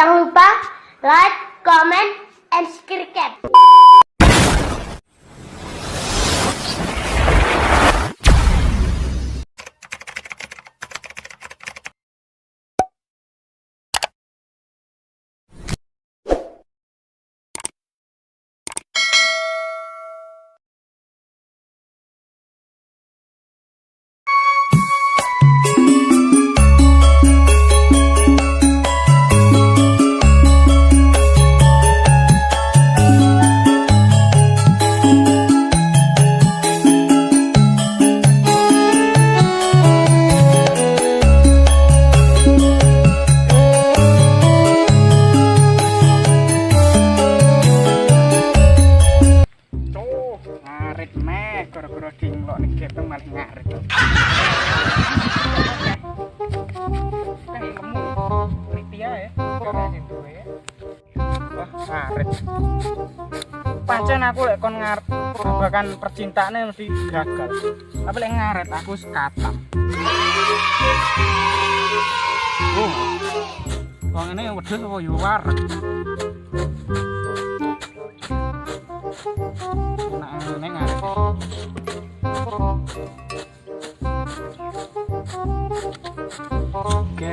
Jangan lupa like, comment, and subscribe. Gara-gara dinglok nih geteng malah ngarit. Lemu, Ritia ya, gara itu ya. Wah, ngarit. Pancen aku lek kon ngarep babakan percintaane mesti gagal. Tapi lek ngarit aku sekatam. Wong ini yang wedhus apa yo wareg. Nah, ngarit.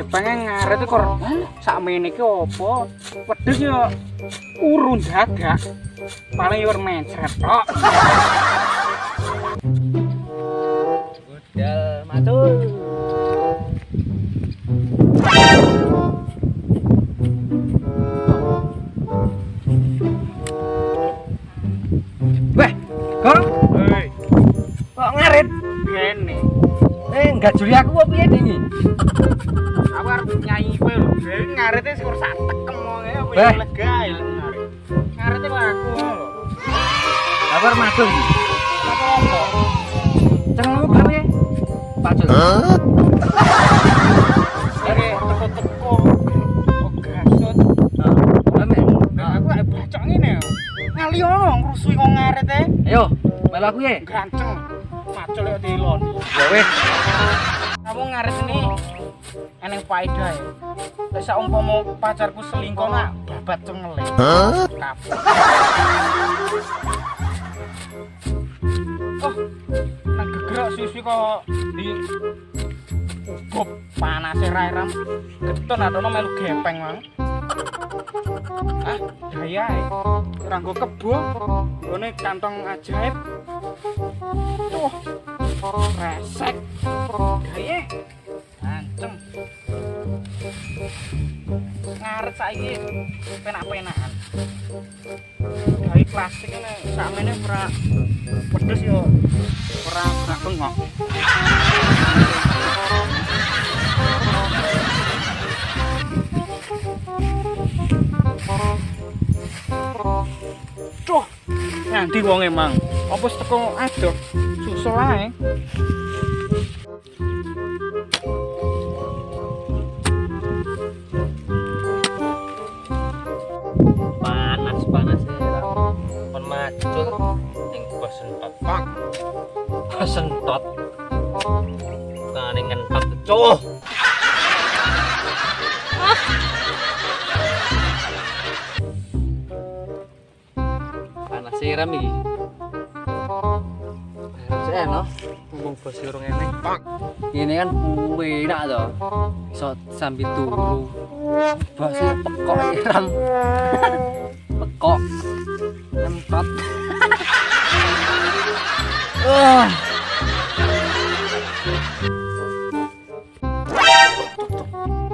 Pengen ngaret kok sakmene iki opo? Wedhus yo urun dadak. Paling yo mencret tok. Budal matur. Weh, Kong. Hei. Kok ngarit? Ngene. Enggak juli aku apa piye iki? Aku arep nyanyi kowe lho. Ngarete sing sak tekem wonge apa yo lega ya ngaret. Ngarete kok aku lho. Aku arep madung. Apa-apa? Cenengmu berapa ya? Pacul. Oke, teko-teko. Kok gasut. Aku arep bacok ngene. Ngali ono ngrusuhi kok ngarete. Ayo, melu aku ya. Ganceng. Macul yo dilon. Ya wis. Kamu ngaret ini eneng faedah ya. Lek saumpama pacarku selingkuh nak babat cengele. Kabeh. Oh, nang gegerak susu kok di gop panase rairam. Geton atono melu gepeng mang. Ah, gaya e. Ora nggo kebo. Ngene kantong ajaib. Tuh. Resek. Gaya. Ancem. Ngaret saiki penak-penakan. Gawe plastik ini sakmene ora pedes yo ora bengok. Duh, nanti wong emang apa teko adok susul ae. Panas ya. Kon macul ning kesentot. Kesentot. Kane ngentot cuh. Panas siram iki. Saya no, ngomong bos urung eneng. Ini kan enak to. Iso sambil turu. Basi pekok iram. Pekok. Nempat.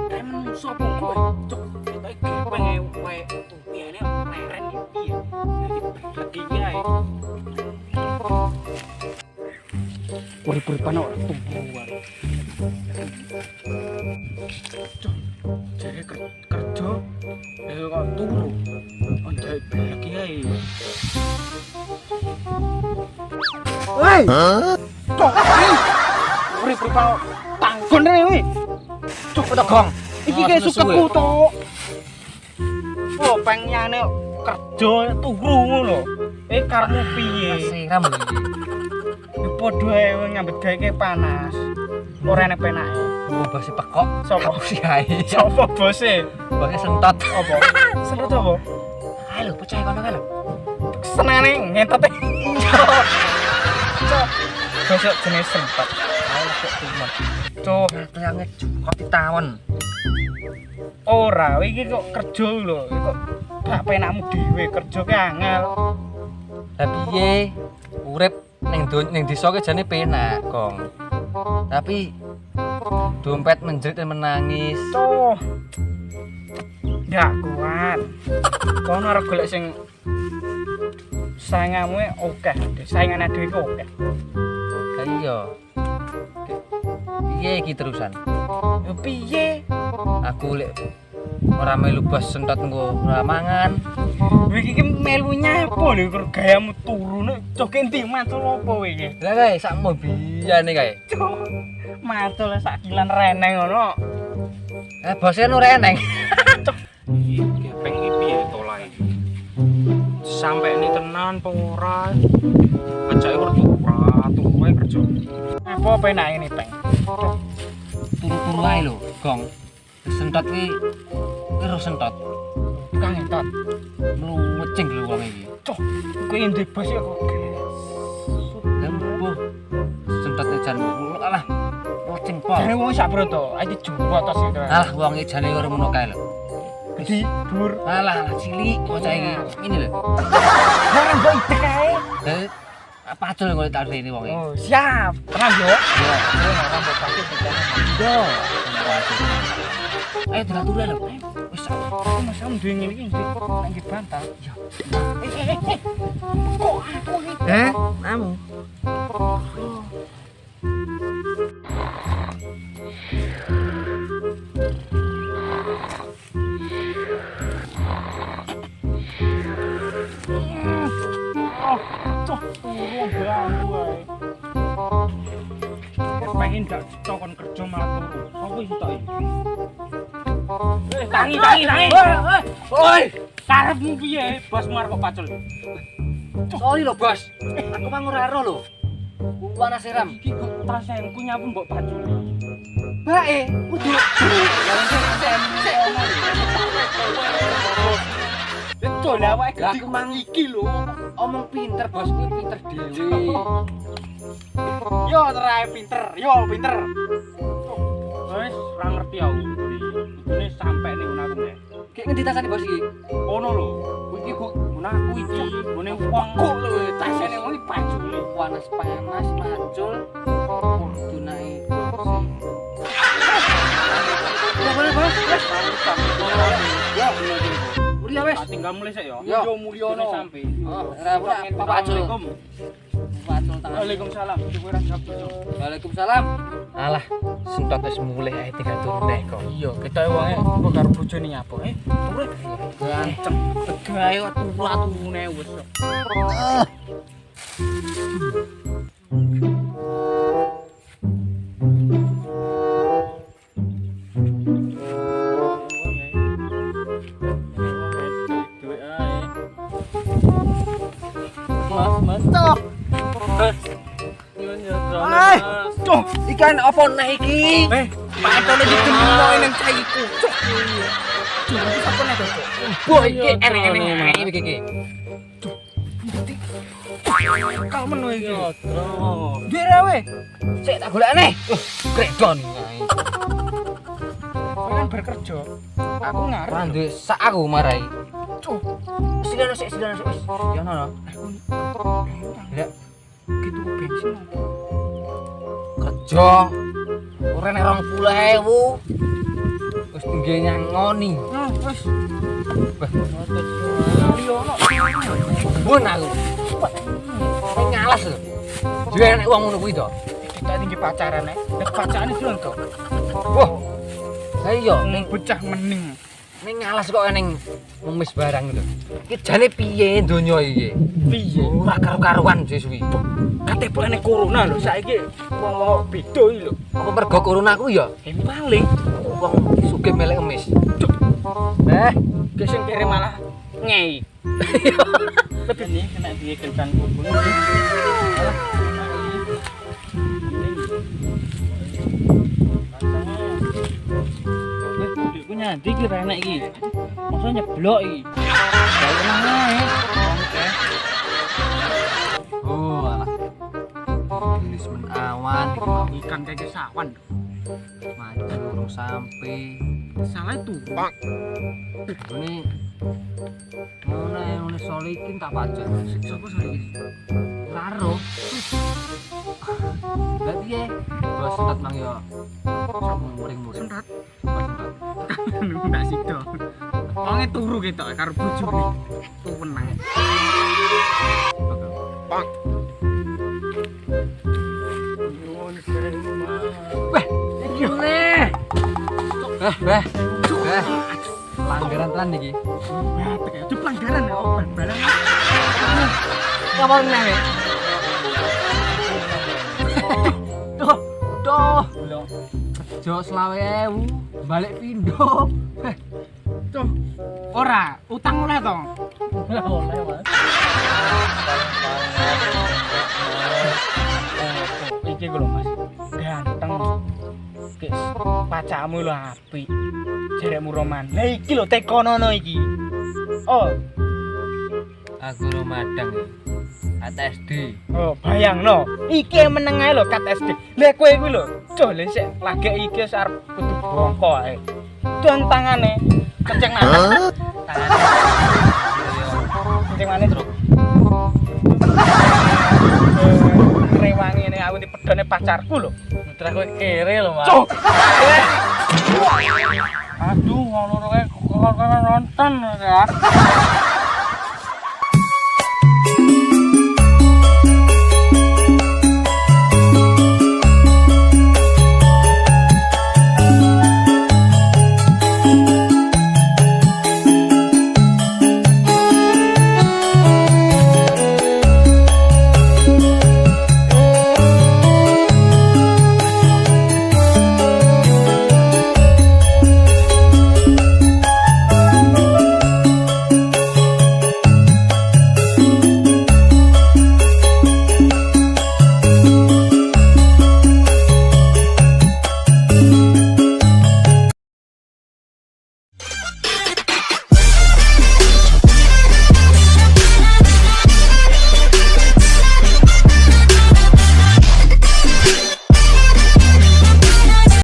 Emang sopo kowe? Cuk, pengen wae tupiane meren iki ya. Lagi iki ae. Urip-uripan ora tumpuan. Jare kerja kok turu. Onjek lagi ae. Woi. Cok. Urip-uripan tanggon rene kuwi. Cok pedagong. Iki ge suketku tok. Oh, pengyane kerja turu ngono. Karepmu piye? Siram iki. Padha ae nyambet gawe panas. Ora enek penake. bose pekok. Sopo? Si ae. Sopo bose? Bose sentot. Apa? Sentot apa? Ayo percaya kono kae lho. Senengane ngentot. Cok. Bose jenis sentot. Ayo kok tuman. Cok, Terange kok ditawon. ora, iki kok kerja lho. Iki kok gak penakmu dhewe kerja ki angel. Lah piye? Urip ning desa ki jane penak, Kong. Tapi dompet menjerit dan menangis. Cok. Ndak kuat. Kono arep golek sing sainganmu oke, saingane dhewe ku oke. Lah iya. Piye iki terusan? Yo piye? Aku lek ora melu bos sentot engko ora mangan. Kowe iki melu nyapo lho kok gayamu turu nek coke endi matul opo kowe iki? Lah kae sak mobilane kae. Matul sak kilan reneng ngono. Bose nu reneng. Iki peng iki piye to lae? Sampai ini tenan apa ora? Ajake kerja ora, turu wae kerja. Apa penak ini, Peng? Turu-turu ae lho, Gong. Sentot ki ero sentot. Kang entot. Mluwecing lho wong iki. Cok, kowe endi bos ya kok. Lembuh. Sentot jan alah. Mluwecing pol. Jare wong sak broto, ae dijumbo tos itu. Alah wong iki jane ora ngono kae lho. Gede, dur. Alah cilik bocah iki. Ini lho. Ora mbok ide kae. Dadi pacul kok tak rene wong iki. Oh, siap. Tenang yo. Yo, Ora mbok pacul tekan. yo. Ayo turu lho. Wis Mas kamu duwe ngene iki nang bantal. Ya. Kok aku iki? Namu. Cok, turun ganggu ae. Pengen gak cokon kerja malah turu. Sopo iki tok iki? Tangi. Oi. Karepmu piye? Bos marep kok pacul. Sorry lho, Bos. Aku mah ora ero lho. Panas seram. Iki kok tasenku nyapu mbok pacul. Bae, kudu. Betul lah awake Lah aku mang iki lho. Omong pinter, Bos. Kuwi pinter dhewe. Yo terae pinter, yo pinter. Wis ora ngerti aku. Kudune sampe ning aku nek. Kayak ngendi tasane Bos iki? Ono lho. Kuwi iki kok aku iki ngene wong kok lho tasene wong iki pacule. Panas mancul. Kudu naik. Ya boleh, Bos. Ya bener iki. Mulia wes. Tinggal mulai sik yo. Yo, mulyono sampe. Oh, ora pacul. Pacul tangan. Waalaikumsalam. Kowe ora jawab. Waalaikumsalam. Alah, sentot wis mulih ae tinggal turu neh kok. Iya, kita wonge kok karo bojone nyapo. Turu. Ganceng. Tegae kok turu-turune wis. Cuk, ikan apa neh iki? Pacone digemuk ning caiku. Cuk. Cuk, iki sapa nek cuk? Boh iki eneng-eneng ae iki. Kamen kowe iki. Dhewe we. Sik tak golekane. Kredon. Kowe kan bekerja. Aku ngarep. Ora duwe sak aku marai. Cuk. Sidan sik wis. Ya ono. Lek Gitu bensin apa? kerja ora nek 20.000. Wis tinggi nyangoni. Nah, wis. Bun aku. Ning ngalas lho. Dhewe nek wong ngono kuwi to. Kita tinggi pacaran nek pacarane dolan kok. Wah. Lah iya Ning bocah mening. ning ngalas kok ning ngemis barang lho. Iki jane piye donya iki? Piye? Ora karo-karuan suwi. Kate plane corona lho saiki wong beda iki lho. Apa mergo corona ku ya? Paling Wong sugih melek ngemis. Ki sing kere malah ngei. Lebih nih kena dia kencan kumpul. Alah. nanti iki renek iki. Masa nyeblok iki. Ya tenang ae. Oh, alah. Tulis menawan iki mau Ikan kayak sawan. maju urung sampai. Salah itu. Ini ngene solikin tak pajak. Sopo solikin? Karo. Lah piye? Bos senat mang yo. Sopo muring-muring. Sentat. Senat. Ndak sido. Wonge turu ketok karo bojone. Tuwenang. Pak. Weh, iki ne. Beh. Pelanggaran tenan iki. Itu pelanggaran ya, barang. Kapan nang? Duh. Jo 20.000 balik pindo. Tuh. Ora, utang oleh to. Oleh, Mas. Iki lho, Mas. Ganteng. Guys, pacamu lho apik. Jarekmu roman. Lah iki lho tekonono iki. Oh, Aku Ramadan. ATSD. oh bayangno. Iki meneng ae lho kat SD. Lah kowe kuwi lho, jole sik lagek iki wis arep kudu bongko ae. Dang tangane kenceng nang. Kenceng maneh, Truk. Rewangi ini aku di pedone pacarku lho. Mitra kowe kere lho, Mas. Cuk. Aduh, ngono kae kok nonton ya.